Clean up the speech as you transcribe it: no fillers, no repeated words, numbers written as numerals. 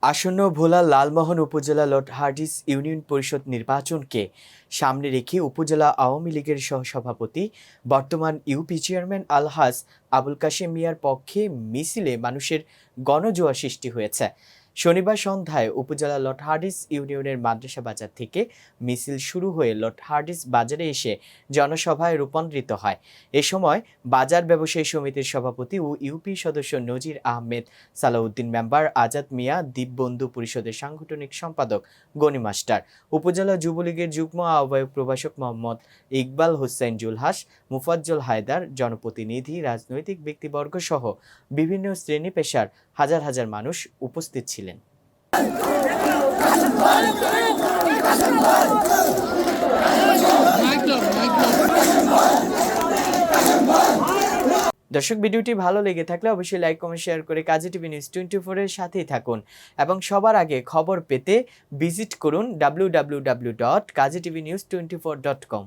আসন্ন ভোলা লালমোহন উপজেলা লটহার্ডিস ইউনিয়ন পরিষদ নির্বাচনকে সামনে রেখে উপজেলা আওয়ামী লীগের সহসভাপতি বর্তমান ইউপি চেয়ারম্যান আলহাজ আবুল কাশেম মিয়ার পক্ষে মিছিলে মানুষের গণজোয়ার সৃষ্টি হয়েছে। শনিবার সন্ধ্যায় উপজেলা লটহার্ডিস ইউনিয়নের মাদ্রাসা বাজার থেকে মিছিল শুরু হয়ে লটহার্ডিস বাজারে এসে জনসভায় রূপান্তরিত হয়। এ সময় বাজার ব্যবসায়ী সমিতির সভাপতি ও ইউপি সদস্য নজির আহমেদ, সালাউদ্দিন মেম্বার, আজাদ মিয়া, দ্বীপবন্ধু পরিষদের সাংগঠনিক সম্পাদক গনি মাস্টার, উপজেলা যুবলীগের যুগ্ম আহ্বায়ক প্রভাষক মোহাম্মদ ইকবাল হোসেন জুলহাস, মুফাজ্জল হায়দার, জনপ্রতিনিধি, রাজনৈতিক ব্যক্তিবর্গ সহ বিভিন্ন শ্রেণী পেশার হাজার হাজার মানুষ উপস্থিত ছিলেন। দর্শক, ভিডিওটি ভালো লেগে থাকলে অবশ্যই লাইক, কমেন্ট, শেয়ার করে কাজী টিভি নিউজ 24 এর সাথেই থাকুন এবং সবার আগে খবর পেতে ভিজিট করুন www.kazitv news24.com।